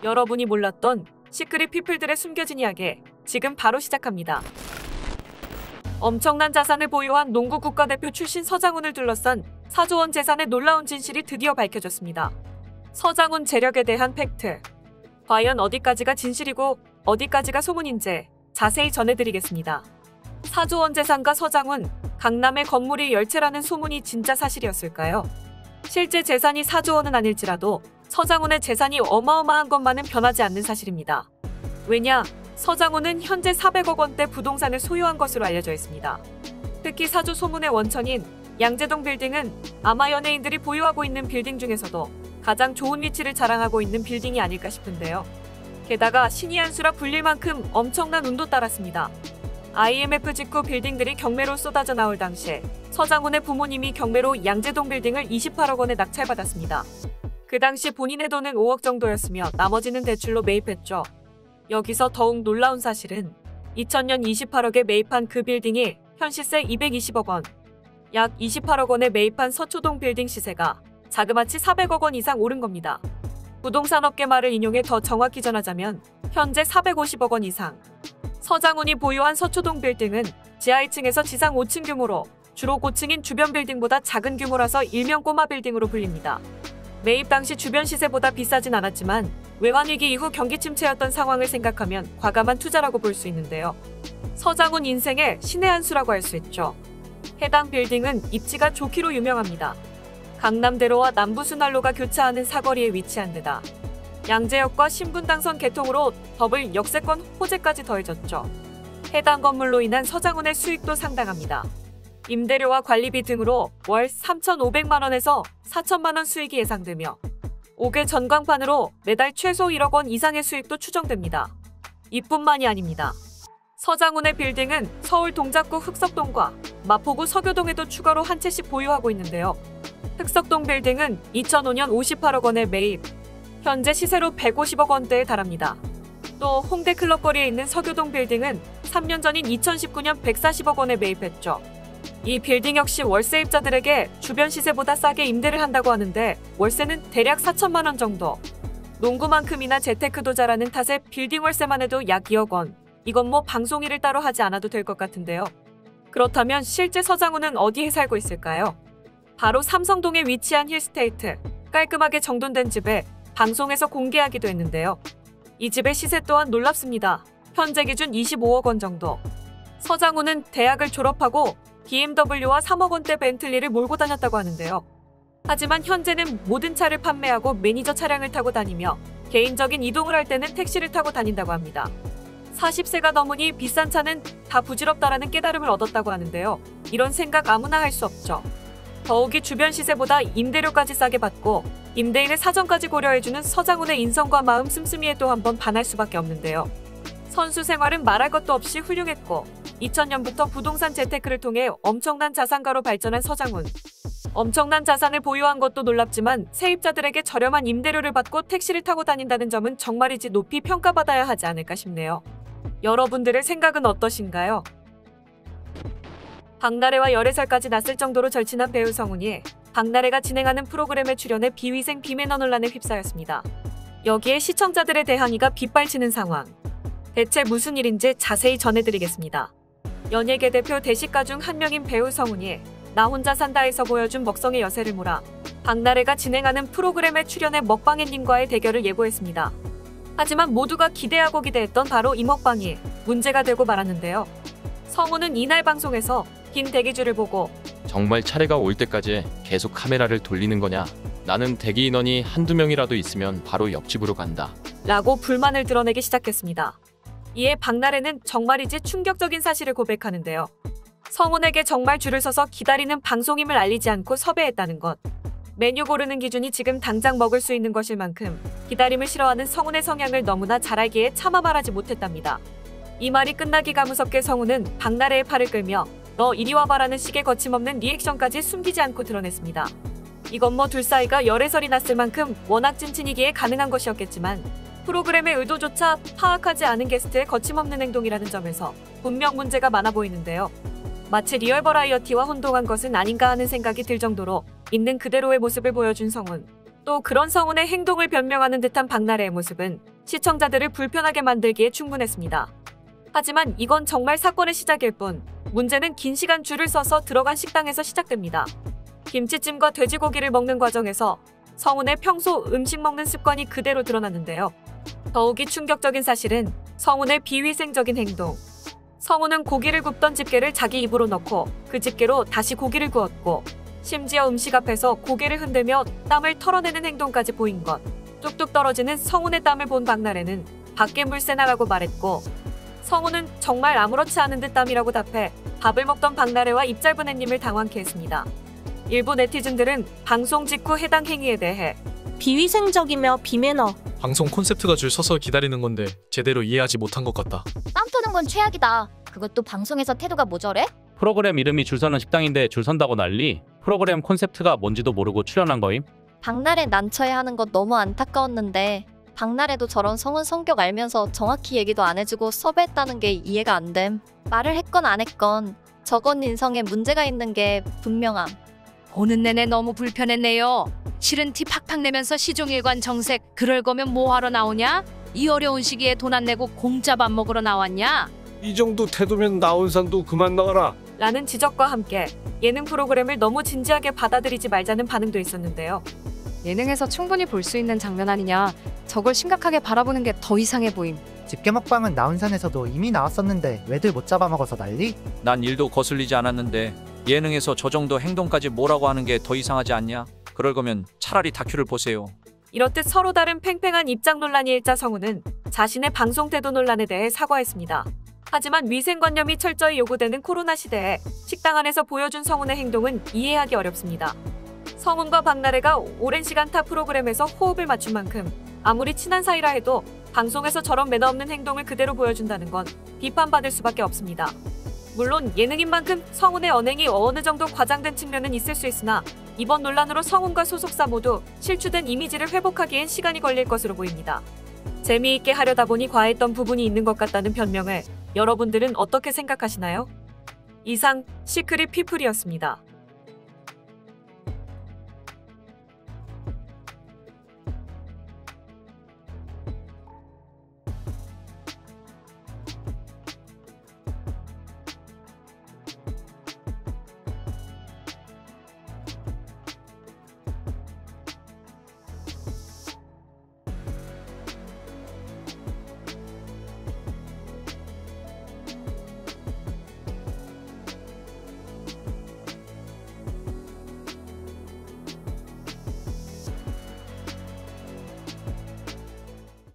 여러분이 몰랐던 시크릿 피플들의 숨겨진 이야기 지금 바로 시작합니다. 엄청난 자산을 보유한 농구 국가대표 출신 서장훈을 둘러싼 4조 원 재산의 놀라운 진실이 드디어 밝혀졌습니다. 서장훈 재력에 대한 팩트. 과연 어디까지가 진실이고 어디까지가 소문인지 자세히 전해드리겠습니다. 4조 원 재산가 서장훈, 강남의 건물이 열채라는 소문이 진짜 사실이었을까요? 실제 재산이 4조 원은 아닐지라도 서장훈의 재산이 어마어마한 것만은 변하지 않는 사실입니다. 왜냐? 서장훈은 현재 400억 원대 부동산을 소유한 것으로 알려져 있습니다. 특히 4조 소문의 원천인 양재동 빌딩은 아마 연예인들이 보유하고 있는 빌딩 중에서도 가장 좋은 위치를 자랑하고 있는 빌딩이 아닐까 싶은데요. 게다가 신의 한 수라 불릴 만큼 엄청난 운도 따랐습니다. IMF 직후 빌딩들이 경매로 쏟아져 나올 당시에 서장훈의 부모님이 경매로 양재동 빌딩을 28억 원에 낙찰받았습니다. 그 당시 본인의 돈은 5억 정도였으며 나머지는 대출로 매입했죠. 여기서 더욱 놀라운 사실은 2000년 28억에 매입한 그 빌딩이 현 시세 220억 원, 약 28억 원에 매입한 서초동 빌딩 시세가 자그마치 400억 원 이상 오른 겁니다. 부동산 업계 말을 인용해 더 정확히 전하자면 현재 450억 원 이상. 서장훈이 보유한 서초동 빌딩은 지하 2층에서 지상 5층 규모로 주로 고층인 주변 빌딩보다 작은 규모라서 일명 꼬마 빌딩으로 불립니다. 매입 당시 주변 시세보다 비싸진 않았지만 외환위기 이후 경기 침체였던 상황을 생각하면 과감한 투자라고 볼 수 있는데요. 서장훈 인생의 신의 한 수라고 할 수 있죠. 해당 빌딩은 입지가 좋기로 유명합니다. 강남대로와 남부순환로가 교차하는 사거리에 위치한 데다 양재역과 신분당선 개통으로 더블 역세권 호재까지 더해졌죠. 해당 건물로 인한 서장훈의 수익도 상당합니다. 임대료와 관리비 등으로 월 3,500만 원에서 4천만 원 수익이 예상되며 5개 전광판으로 매달 최소 1억 원 이상의 수익도 추정됩니다. 이뿐만이 아닙니다. 서장훈의 빌딩은 서울 동작구 흑석동과 마포구 서교동에도 추가로 한 채씩 보유하고 있는데요. 흑석동 빌딩은 2005년 58억 원에 매입, 현재 시세로 150억 원대에 달합니다. 또 홍대 클럽거리에 있는 서교동 빌딩은 3년 전인 2019년 140억 원에 매입했죠. 이 빌딩 역시 월세입자들에게 주변 시세보다 싸게 임대를 한다고 하는데 월세는 대략 4천만 원 정도. 농구만큼이나 재테크도 잘하는 탓에 빌딩 월세만 해도 약 2억 원. 이건 뭐 방송 일을 따로 하지 않아도 될 것 같은데요. 그렇다면 실제 서장훈은 어디에 살고 있을까요? 바로 삼성동에 위치한 힐스테이트, 깔끔하게 정돈된 집에 방송에서 공개하기도 했는데요. 이 집의 시세 또한 놀랍습니다. 현재 기준 25억 원 정도. 서장훈은 대학을 졸업하고 BMW와 3억 원대 벤틀리를 몰고 다녔다고 하는데요. 하지만 현재는 모든 차를 판매하고 매니저 차량을 타고 다니며 개인적인 이동을 할 때는 택시를 타고 다닌다고 합니다. 40세가 넘으니 비싼 차는 다 부질없다라는 깨달음을 얻었다고 하는데요. 이런 생각 아무나 할 수 없죠. 더욱이 주변 시세보다 임대료까지 싸게 받고 임대인의 사정까지 고려해주는 서장훈의 인성과 마음 씀씀이에 또 한번 반할 수밖에 없는데요. 선수 생활은 말할 것도 없이 훌륭했고 2000년부터 부동산 재테크를 통해 엄청난 자산가로 발전한 서장훈. 엄청난 자산을 보유한 것도 놀랍지만 세입자들에게 저렴한 임대료를 받고 택시를 타고 다닌다는 점은 정말이지 높이 평가받아야 하지 않을까 싶네요. 여러분들의 생각은 어떠신가요? 박나래와 열애설까지 났을 정도로 절친한 배우 성훈이 박나래가 진행하는 프로그램에 출연해 비위생 비매너 논란에 휩싸였습니다. 여기에 시청자들의 대항의가 빗발치는 상황. 대체 무슨 일인지 자세히 전해드리겠습니다. 연예계 대표 대식가 중 한 명인 배우 성훈이 나 혼자 산다에서 보여준 먹성의 여세를 몰아 박나래가 진행하는 프로그램에 출연해 먹방애님과의 대결을 예고했습니다. 하지만 모두가 기대하고 기대했던 바로 이 먹방이 문제가 되고 말았는데요. 성훈은 이날 방송에서 긴 대기줄을 보고 정말 차례가 올 때까지 계속 카메라를 돌리는 거냐? 나는 대기 인원이 한두 명이라도 있으면 바로 옆집으로 간다. 라고 불만을 드러내기 시작했습니다. 이에 박나래는 정말이지 충격적인 사실을 고백하는데요. 성훈에게 정말 줄을 서서 기다리는 방송임을 알리지 않고 섭외했다는 것. 메뉴 고르는 기준이 지금 당장 먹을 수 있는 것일 만큼 기다림을 싫어하는 성훈의 성향을 너무나 잘 알기에 차마 말하지 못했답니다. 이 말이 끝나기가 무섭게 성훈은 박나래의 팔을 끌며 너 이리 와봐라는 식의 거침없는 리액션까지 숨기지 않고 드러냈습니다. 이건 뭐 둘 사이가 열애설이 났을 만큼 워낙 찐친이기에 가능한 것이었겠지만 프로그램의 의도조차 파악하지 않은 게스트의 거침없는 행동이라는 점에서 분명 문제가 많아 보이는데요. 마치 리얼 버라이어티와 혼동한 것은 아닌가 하는 생각이 들 정도로 있는 그대로의 모습을 보여준 성훈. 또 그런 성훈의 행동을 변명하는 듯한 박나래의 모습은 시청자들을 불편하게 만들기에 충분했습니다. 하지만 이건 정말 사건의 시작일 뿐, 문제는 긴 시간 줄을 서서 들어간 식당에서 시작됩니다. 김치찜과 돼지고기를 먹는 과정에서 성훈의 평소 음식 먹는 습관이 그대로 드러났는데요. 더욱이 충격적인 사실은 성훈의 비위생적인 행동. 성훈은 고기를 굽던 집게를 자기 입으로 넣고 그 집게로 다시 고기를 구웠고, 심지어 음식 앞에서 고개를 흔들며 땀을 털어내는 행동까지 보인 것. 뚝뚝 떨어지는 성훈의 땀을 본 박나래는 밖에 물새 나라고 말했고, 성훈은 정말 아무렇지 않은 듯 땀이라고 답해 밥을 먹던 박나래와 입 짧은 햇님을 당황케 했습니다. 일부 네티즌들은 방송 직후 해당 행위에 대해 비위생적이며 비매너. 방송 콘셉트가 줄 서서 기다리는 건데 제대로 이해하지 못한 것 같다. 땀 터는 건 최악이다. 그것도 방송에서 태도가 모자래? 프로그램 이름이 줄 서는 식당인데 줄 선다고 난리. 프로그램 콘셉트가 뭔지도 모르고 출연한 거임? 박나래 난처해 하는 것 너무 안타까웠는데 박나래도 저런 성훈 성격 알면서 정확히 얘기도 안 해주고 섭외했다는 게 이해가 안 됨. 말을 했건 안 했건 저건 인성에 문제가 있는 게 분명함. 보는 내내 너무 불편했네요. 싫은 티 팍팍 내면서 시종일관 정색. 그럴 거면 뭐하러 나오냐? 이 어려운 시기에 돈 안 내고 공짜 밥 먹으러 나왔냐? 이 정도 태도면 나온산도 그만 나가라. 라는 지적과 함께 예능 프로그램을 너무 진지하게 받아들이지 말자는 반응도 있었는데요. 예능에서 충분히 볼 수 있는 장면 아니냐. 저걸 심각하게 바라보는 게 더 이상해 보임. 집게 먹방은 나훈산에서도 이미 나왔었는데 왜들 못 잡아먹어서 난리? 난 일도 거슬리지 않았는데 예능에서 저 정도 행동까지 뭐라고 하는 게 더 이상하지 않냐? 그럴 거면 차라리 다큐를 보세요. 이렇듯 서로 다른 팽팽한 입장 논란이 일자 성훈은 자신의 방송 태도 논란에 대해 사과했습니다. 하지만 위생관념이 철저히 요구되는 코로나 시대에 식당 안에서 보여준 성훈의 행동은 이해하기 어렵습니다. 성훈과 박나래가 오랜 시간 타 프로그램에서 호흡을 맞춘 만큼 아무리 친한 사이라 해도 방송에서 저런 매너 없는 행동을 그대로 보여준다는 건 비판받을 수밖에 없습니다. 물론 예능인 만큼 성훈의 언행이 어느 정도 과장된 측면은 있을 수 있으나 이번 논란으로 성훈과 소속사 모두 실추된 이미지를 회복하기엔 시간이 걸릴 것으로 보입니다. 재미있게 하려다 보니 과했던 부분이 있는 것 같다는 변명을 여러분들은 어떻게 생각하시나요? 이상 시크릿 피플이었습니다.